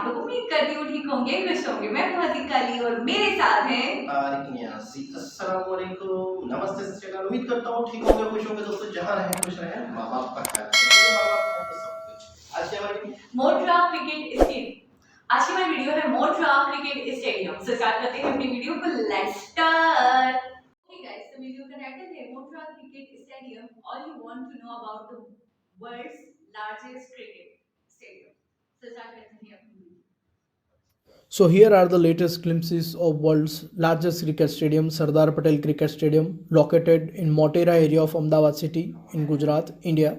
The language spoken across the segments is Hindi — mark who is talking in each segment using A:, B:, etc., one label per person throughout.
A: आप लोग, उम्मीद करती हूँ ठीक होंगे, खुश होंगे। मैं महतिका अली और मेरे साथ हैं
B: तारिक नियाज़ी। अस्सलाम वालेकुम, नमस्ते, सत श्री अकाल। उम्मीद करता हूँ ठीक होंगे, खुश होंगे। दोस्तों जहाँ रहें खुश रहें, माँ बाप का ख्याल रखें, क्योंकि माँ बाप हैं तो सब कुछ। आज की हमारी
A: मोटरा क्रिकेट स्टेडियम। आज की हमारी वीडियो है Motera cricket stadium. So start करते हैं अपनी वीडियो को। Let's start. Okay guys, the video का टाइटल है Motera cricket stadium, all you want to know about the world's largest cricket stadium. So start करते हैं अपनी video.
C: So here are the latest glimpses of world's largest cricket stadium, Sardar Patel Cricket Stadium, located in Motera area of Ahmedabad city in Gujarat, India.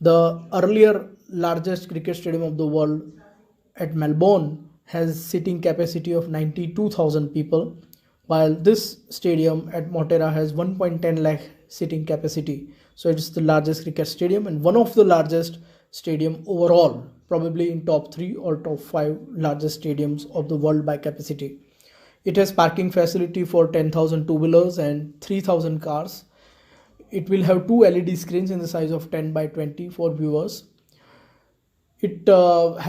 C: The earlier largest cricket stadium of the world at Melbourne has seating capacity of 92,000 people, while this stadium at Motera has 1.10 lakh seating capacity. So it's the largest cricket stadium and one of the largest stadium overall, probably in top 3 or top 5 largest stadiums of the world by capacity. It has parking facility for 10,000 two-wheelers and 3,000 cars. It will have two LED screens in the size of 10 by 20 for viewers. It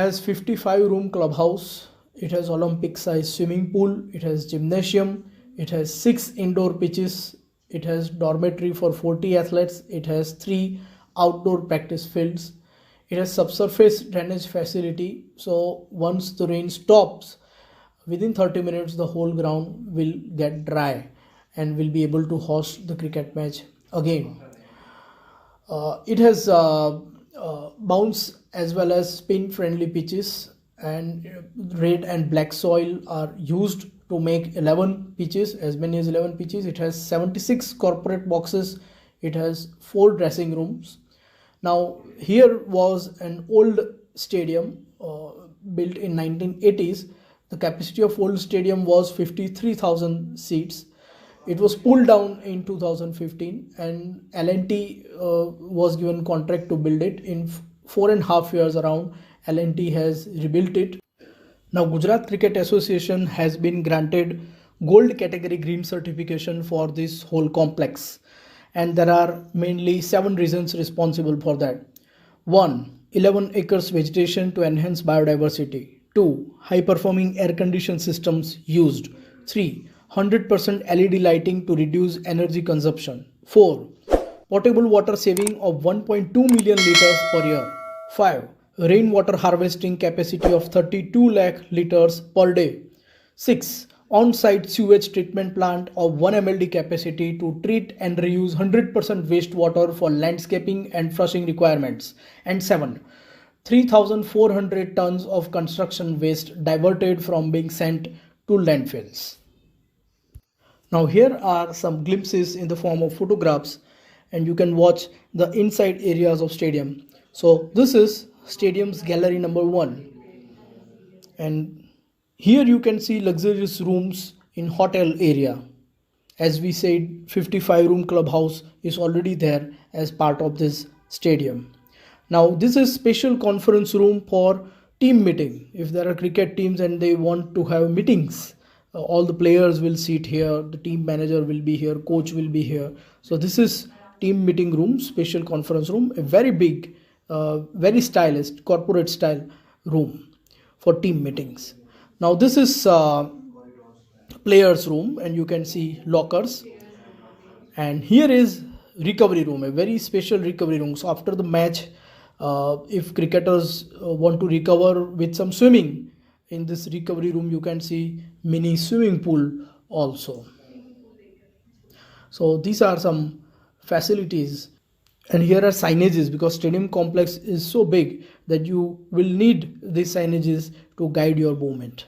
C: has 55 room clubhouse. It has Olympic size swimming pool. It has gymnasium. It has 6 indoor pitches. It has dormitory for 40 athletes. It has 3 outdoor practice fields. It has subsurface drainage facility. So once the rain stops, within 30 minutes the whole ground will get dry and will be able to host the cricket match again. It has bounce as well as spin friendly pitches, and red and black soil are used to make 11 pitches, as many as 11 pitches. It has 76 corporate boxes. It has 4 dressing rooms. Now here was an old stadium built in 1980s. The capacity of old stadium was 53,000 seats. It was pulled down in 2015 and L&T was given contract to build it. In 4.5 years around, L&T has rebuilt it. Now Gujarat Cricket Association has been granted gold category green certification for this whole complex, and there are mainly 7 reasons responsible for that. 1. 11 acres vegetation to enhance biodiversity. 2. High performing air conditioned systems used. 3. 100% LED lighting to reduce energy consumption. 4. Potable water saving of 1.2 million liters per year. 5. Rainwater harvesting capacity of 32 lakh liters per day. 6. On-site sewage treatment plant of 1 MLD capacity to treat and reuse 100% wastewater for landscaping and flushing requirements. And 7. 3,400 tons of construction waste diverted from being sent to landfills. Now here are some glimpses in the form of photographs, and you can watch the inside areas of stadium. So this is stadium's gallery number 1, and here you can see luxurious rooms in hotel area. As we said, 55 room clubhouse is already there as part of this stadium. Now this is special conference room for team meeting. If there are cricket teams and they want to have meetings, all the players will sit here, the team manager will be here, coach will be here. So this is team meeting room, special conference room, a very big, very stylish corporate style room for team meetings. Now this is players room, and you can see lockers, and here is recovery room, a very special recovery room. So after the match, if cricketers want to recover with some swimming, in this recovery room you can see mini swimming pool also. So these are some facilities, and here are signages, because stadium complex is so big that you will need these signages to guide your movement.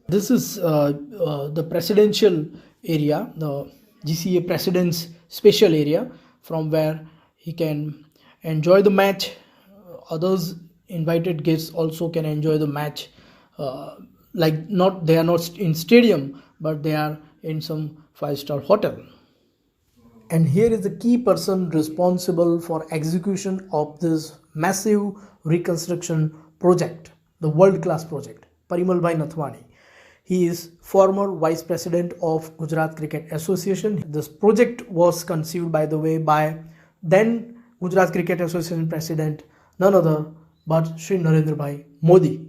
C: This is the presidential area, the GCA president's special area, from where he can enjoy the match. Others invited guests also can enjoy the match, like not they are not in stadium, but they are in some 5-star hotel. And here is the key person responsible for execution of this massive reconstruction project, the world class project, Parimal Bhai Nathwani. He is former vice president of Gujarat Cricket Association. This project was conceived, by the way, by then Gujarat Cricket Association president, none other but Shri Narendra Bhai Modi.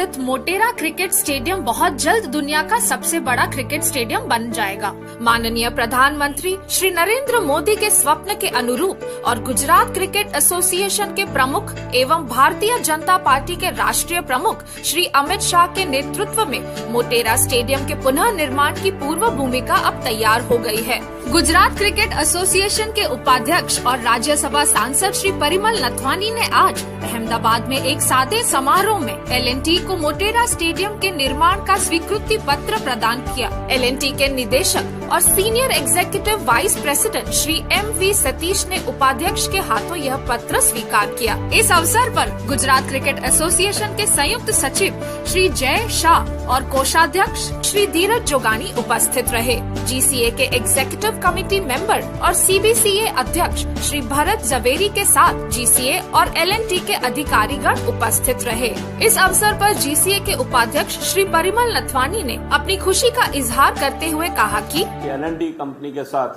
D: Motera cricket stadium बहुत जल्द दुनिया का सबसे बड़ा क्रिकेट स्टेडियम बन जाएगा। माननीय प्रधानमंत्री श्री नरेंद्र मोदी के स्वप्न के अनुरूप और गुजरात क्रिकेट एसोसिएशन के प्रमुख एवं भारतीय जनता पार्टी के राष्ट्रीय प्रमुख श्री अमित शाह के नेतृत्व में मोटेरा स्टेडियम के पुनः निर्माण की पूर्व भूमिका अब तैयार हो गई है। गुजरात क्रिकेट एसोसिएशन के उपाध्यक्ष और राज्यसभा सांसद श्री परिमल नथवानी ने आज अहमदाबाद में एक सादे समारोह में L&T को मोटेरा स्टेडियम के निर्माण का स्वीकृति पत्र प्रदान किया। L&T के निदेशक और senior executive vice president Shri M.V. Satish ने उपाध्यक्ष के हाथों यह पत्र स्वीकार किया। इस अवसर पर गुजरात क्रिकेट एसोसिएशन के संयुक्त सचिव श्री जय शाह और कोषाध्यक्ष श्री धीरज जोगानी उपस्थित रहे। GCA के एग्जीक्यूटिव कमेटी मेंबर और CBCA अध्यक्ष श्री भरत जवेरी के साथ GCA और L&T के अधिकारीगण उपस्थित रहे। इस अवसर पर GCA के उपाध्यक्ष श्री परिमल नथवानी ने अपनी खुशी का इजहार करते हुए कहा कि
E: L&T कंपनी के साथ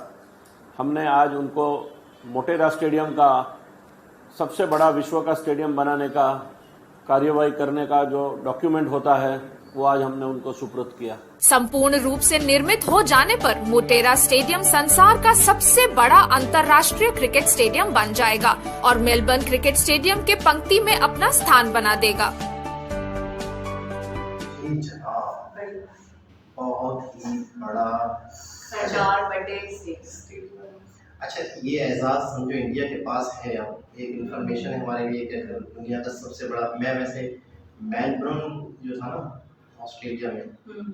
E: हमने आज उनको मोटेरा स्टेडियम का सबसे बड़ा विश्व का स्टेडियम बनाने का कार्यवाही करने का जो डॉक्यूमेंट होता है वो आज हमने उनको सुपुर्द किया।
D: संपूर्ण रूप से निर्मित हो जाने पर मोटेरा स्टेडियम संसार का सबसे बड़ा अंतर्राष्ट्रीय क्रिकेट स्टेडियम बन जाएगा और मेलबर्न क्रिकेट स्टेडियम के पंक्ति में अपना स्थान बना देगा।
B: बहुत ही बड़ा
A: सरदार पटेल स्टेडियम।
B: अच्छा, ये एजाज समझो इंडिया के पास है। अब एक इन्फॉर्मेशन है हमारे लिए कि दुनिया का सबसे बड़ा, मैं वैसे मेलबर्न जो था ना ऑस्ट्रेलिया में,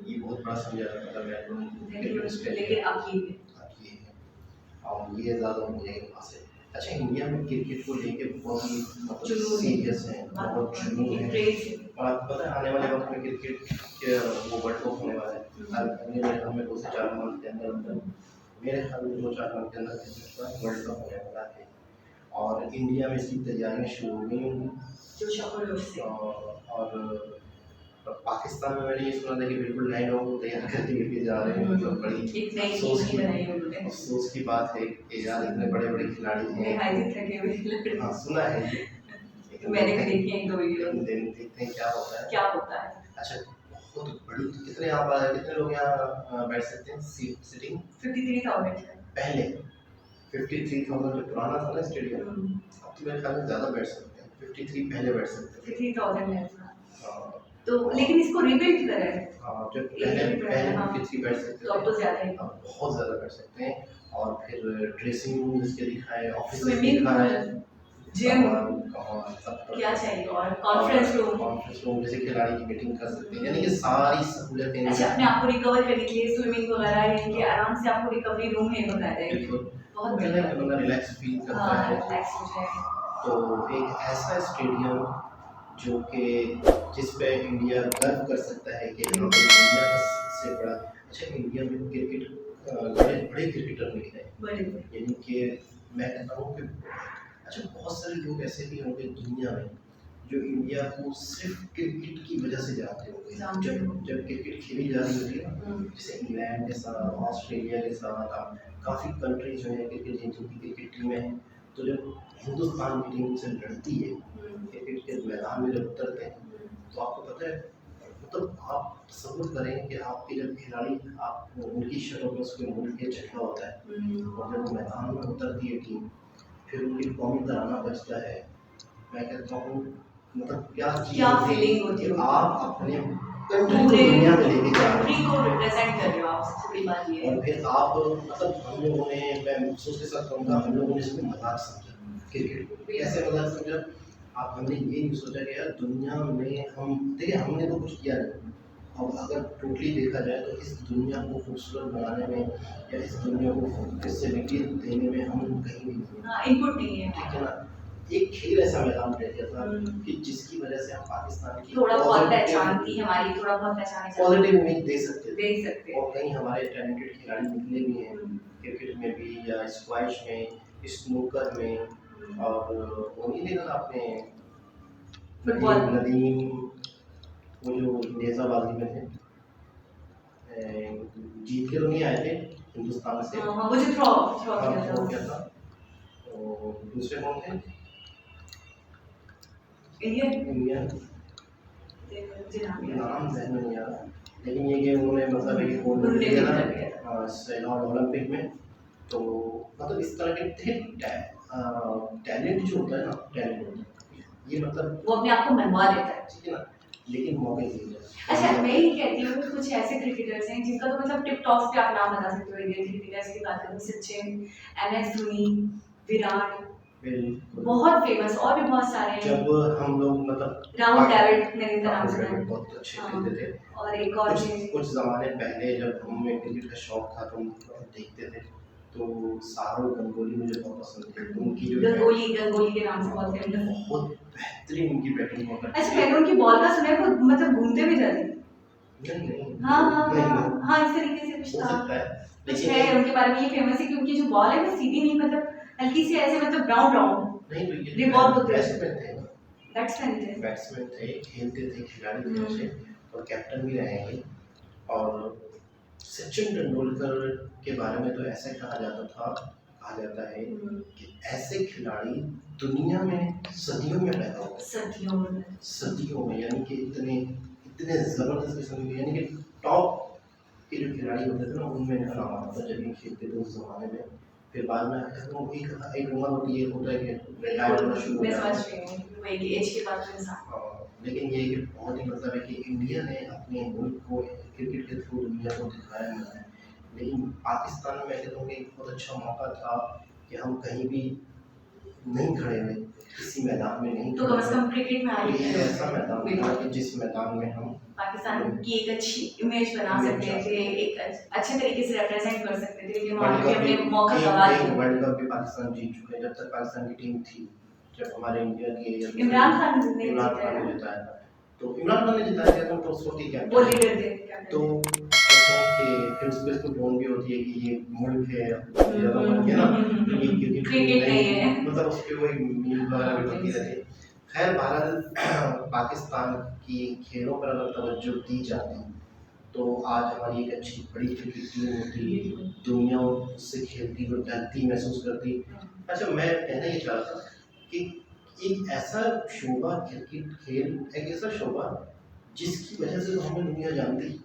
B: ये बहुत बड़ा समझा जाता था मेलबर्न,
A: लेकिन अब ये
B: है और ये ज़्यादा इंडिया के पास है। अच्छा, इंडिया में क्रिकेट को लेके बहुत ही मतलब सीरियस है, बहुत जुनून है। और आपको पता है आने वाले वक्त में क्रिकेट के वो वर्ल्ड कप होने वाला है। अगले मेरे ख्याल में 2 से 4 मंथ के अंदर, मेरे ख्याल में 2-4 मंथ के अंदर क्रिकेट का वर्ल्ड कप होने वाला है और इंडिया में इसकी तैयारियाँ शुरू हो गई होंगी। और पाकिस्तान में मैंने ये सुना था कि बिल्कुल नए लोगों को तैयार करके लेके जा रहे हैं। मतलब बड़ी अफसोस की बात है कि यार इतने बड़े बड़े खिलाड़ी हैं। हाँ, सुना है, लेकिन
A: मैंने भी देखी है 2 वीडियो।
B: देखते हैं क्या होता है। अच्छा, बहुत बड़ी, कितने लोग यहाँ बैठ सकते हैं सिटिंग?
A: 53,000
B: पहले 53,000 जो पुराना था ना स्टेडियम, अब तो मेरे ख्याल में ज़्यादा बैठ सकते हैं। 53 पहले बैठ सकते थे।
A: 53,000 है तो, लेकिन इसको रिबिल्ड करा है।
B: हाँ, जब पहले 53 बैठ सकते थे,
A: तो अब तो ज़्यादा है,
B: बहुत ज़्यादा बैठ सकते हैं। और फिर ड्रेसिंग रूम इसके दिखाए, ऑफिस
A: स्विमिंग
B: दिखाए,
A: जिम,
B: सब
A: क्या चाहिए, और कॉन्फ्रेंस रूम
B: जैसे खिलाड़ी की मीटिंग कर सकते हैं, यानी कि सारी सहूलियतें।
A: अच्छा, अपने आप को रिकवर करने के लिए स्विमिंग वगैरह, यानी कि आराम से आपको रिकवरी रूम है बताया है। बहुत
B: बढ़िया है, बंदा रिलैक्स फील करता है।
A: रिलैक्स हो जाए।
B: तो एक ऐसा स्टेडियम जो कि जिस पे इंडिया गर्व कर सकता है कि यहाँ पे इंडिया का सबसे बड़ा। अच्छा, इंडिया में क्रिकेट बड़े क्रिकेटर निकले हैं, यानी कि मैं कहता हूँ कि अच्छा बहुत सारे लोग ऐसे भी होंगे दुनिया में जो इंडिया को सिर्फ क्रिकेट की वजह से जानते होंगे। जब क्रिकेट खेली जा रही होती है ना, जैसे इंग्लैंड के साथ, ऑस्ट्रेलिया के साथ, काफ़ी कंट्रीज जो है क्रिकेट जिनकी क्रिकेट टीमें हैं, तो जब हिंदुस्तान की टीम से लड़ती है क्रिकेट के मैदान में जब उतरते हैं, तो आपको पता है, मतलब आप तसव्वुर करें कि आपके जब खिलाड़ी, आप उनकी शर्टों पर उसके मुल्क के चढ़ा होता है और जब मैदान में उतरती है टीम, फिर उनकी कौमी तराना बजता है। मैं कहता हूँ मतलब क्या
A: फीलिंग होती है।
B: आप अपने कंट्री को दुनिया में लेके जा रहे हैं,
A: को रिप्रेजेंट कर रहे हो आप, सबसे बड़ी बात ये है।
B: और फिर आप मतलब हम लोगों ने, मैं अफसोस के साथ कहूँगा, हम लोगों ने इसको मजाक समझा, क्रिकेट को कैसे मजाक समझा। आप हमने ये नहीं सोचा कि यार दुनिया में हम, देखिए हमने तो कुछ किया नहीं, अब अगर टोटली देखा जाए तो इस दुनिया को खूबसूरत बनाने में या इस दुनिया को फैसिलिटी देने में हम कहीं नहीं
A: इनपुट नहीं है,
B: ठीक है ना। एक खेल ऐसा मैदान रह गया था कि जिसकी वजह से हम पाकिस्तान की
A: थोड़ा बहुत पहचान थी हमारी, थोड़ा बहुत पहचान
B: पॉजिटिव इमेज दे सकते
A: थे।
B: और कहीं हमारे टैलेंटेड खिलाड़ी निकले भी हैं क्रिकेट में भी, या स्क्वैश में, स्नूकर में, और वो नहीं देखा आपने नदीम, वो जो नेजाबाजी में थे, जीत के तो नहीं आए थे हिंदुस्तान से,
A: मुझे थ्रो
B: किया था। और दूसरे कौन थे?
A: इंडियन करते हैं, मुझे नाम याद
B: नाम ज़हन में नहीं आ रहा, लेकिन ये कि उन्होंने मतलब एक गोल्ड
A: उन्होंने
B: मेडल
A: भी
B: जीता
A: जीता
B: था सैलॉन ओलंपिक में। तो मतलब इस तरह के थे टैलेंट जो होता है ना, टैलेंट होता है ये मतलब
A: वो अपने आप को मनवा देता है।
B: ठीक है ना, लेकिन मौके नहीं
A: अच्छा,
B: है।
A: मैं ये कहती हूँ कि कुछ ऐसे क्रिकेटर्स हैं जिनका तो मतलब टिप टॉप पे आप नाम बता सकते हो इंडियन क्रिकेटर्स की बात करूँ, सचिन, MS धोनी, विराट,
B: बिल्कुल।
A: बहुत फेमस, और भी बहुत सारे हैं।
B: जब हम लोग मतलब
A: राहुल द्रविड़, मैंने इनका नाम
B: राहुल
A: सुना
B: द्रविड़
A: है।
B: बहुत अच्छे
A: हाँ,
B: खेलते थे।
A: और एक और
B: कुछ
A: थे,
B: कुछ ज़माने पहले जब हमें क्रिकेट का शौक था तो हम देखते थे, तो सारों गंगोली मुझे बहुत पसंद थे। तो उनकी जो
A: गंगोली के नाम से बहुत फेमस।
B: बहुत बेहतरीन उनकी बैटिंग हुआ करती
A: अच्छा,
B: थी।
A: मैंने उनकी बॉल का सुना है, वो मतलब घूमते भी जाती है।
B: नहीं नहीं
A: हाँ हाँ
B: नहीं,
A: हाँ
B: नहीं,
A: हाँ, इस तरीके से कुछ
B: हो
A: था।
B: सकता है,
A: कुछ
B: लेकिन
A: है उनके बारे में ये फेमस है कि उनकी जो बॉल है वो सीधी नहीं, मतलब हल्की सी ऐसे, मतलब ब्राउन ब्राउन
B: नहीं, तो
A: ये बहुत होते हैं।
B: बैट्समैन थे ना,
A: बैट्समैन थे।
B: बैट्समैन थे, खेलते थे, खिलाड़ी थे अच्छे, और कैप्टन भी रहे हैं। और सचिन तेंदुलकर के बारे में तो ऐसे कहा जाता है कि ऐसे खिलाड़ी दुनिया में सदियों में पैदा हुए, सदियों में, यानी कि इतने इतने ज़बरदस्त किस्म के, यानी कि टॉप के जो खिलाड़ी होते थे ना उनमें इनका नाम आता था जब ये खेलते थे उस ज़माने में। फिर बाद में तो एक उम्र होती है, होता है कि रिटायर होना शुरू हो
A: मैं
B: जाता
A: समझ
B: है।
A: रही हूँ, वो एक एज के बाद तो इंसान।
B: लेकिन ये कि बहुत ही मतलब है कि इंडिया ने अपने मुल्क को क्रिकेट के थ्रू दुनिया को दिखाया नहीं है। लेकिन पाकिस्तान में मैं कहता हूँ कि एक बहुत अच्छा मौका था कि हम कहीं भी नहीं खड़े हुए, किसी मैदान में नहीं
A: तो कम से कम क्रिकेट में
B: कोई
A: आगे
B: ऐसा मैदान था कि जिस मैदान में हम
A: पाकिस्तान की एक अच्छी इमेज बना सकते थे, एक अच्छे तरीके से रिप्रेजेंट कर सकते थे, लेकिन वहाँ पे हमने मौका गवा दिया।
B: वर्ल्ड कप भी पाकिस्तान जीत चुके हैं। जब तक पाकिस्तान की टीम थी, जब हमारे इंडिया की
A: इमरान खान ने
B: इमरान
A: जिताया
B: खान ने
A: ना?
B: जिताया था, तो इमरान खान ने जिताया था, तो उस वक्त क्या
A: वो लीडर थे,
B: तो कहते हैं कि फिर उस पर इसको टोन भी होती है कि ये मुल्क है ज़्यादा बन गया ना, ये
A: क्रिकेट नहीं है,
B: मतलब उस पर वही मीम वगैरह भी बनती रहती है। खैर बहरहाल पाकिस्तान की खेलों पर अगर तवज्जो दी जाती तो आज हमारी एक अच्छी बड़ी क्रिकेट टीम होती, दुनिया उससे खेलती हुई डरती महसूस करती। अच्छा, मैं कहना ये चाह रहा था कि एक ऐसा शोबा क्रिकेट खेल, एक ऐसा शोबा जिसकी वजह से तो हमें दुनिया जानती।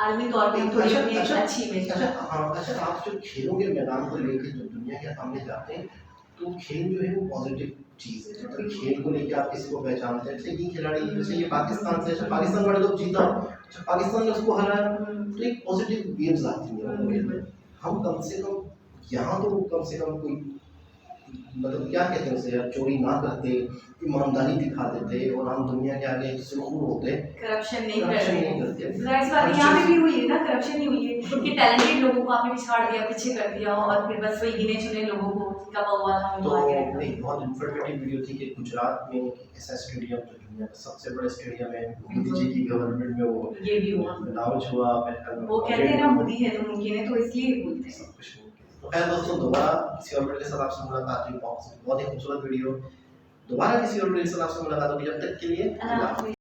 A: आलमी तौर पे हम थोड़ी अपनी
B: अच्छा,
A: अच्छी इमेज
B: अच्छा, हाँ, अच्छा, आप जो खेलों के मैदान को लेके जब दुनिया के सामने जाते हैं तो खेल जो है वो पॉजिटिव चीज़ है। मतलब खेल को लेके आप किसी को पहचानते हैं, अच्छा ये खिलाड़ी, अच्छा ये पाकिस्तान से, अच्छा पाकिस्तान वर्ल्ड कप जीता, अच्छा पाकिस्तान ने उसको हराया, तो एक पॉजिटिव वेव्स आती हैं। हम कम से कम यहाँ तो कम से कम कोई मतलब क्या कहते हैं उसे यार, चोरी ना करते, ईमानदारी दिखा देते, और हम दुनिया के आगे सुरखुर होते,
A: करप्शन नहीं
B: करते।
A: इस बात यहाँ पे भी हुई है ना, करप्शन ही हुई है कि टैलेंटेड लोगों को आपने पिछाड़ दिया, पीछे कर दिया, और फिर बस वही गिने चुने लोगों को कब हुआ था
B: तो
A: उनको आगे
B: एक बहुत इन्फॉर्मेटिव वीडियो थी कि गुजरात में एक ऐसा स्टेडियम जो दुनिया का सबसे बड़ा स्टेडियम है, मोदी जी की गवर्नमेंट में वो
A: ये भी हुआ।
B: लॉन्च हुआ।
A: वो कहते हैं ना मोदी है तो मुमकिन है, तो इसलिए बोलते हैं।
B: सब कुछ मुमकिन है। तो खैर दोस्तों, दोबारा किसी और वीडियो के साथ आपसे मुलाकात हुई, बहुत ही खूबसूरत वीडियो। दोबारा किसी और वीडियो के साथ आपसे मुलाकात होगी, जब तक के लिए अल्लाह हाफ़िज़।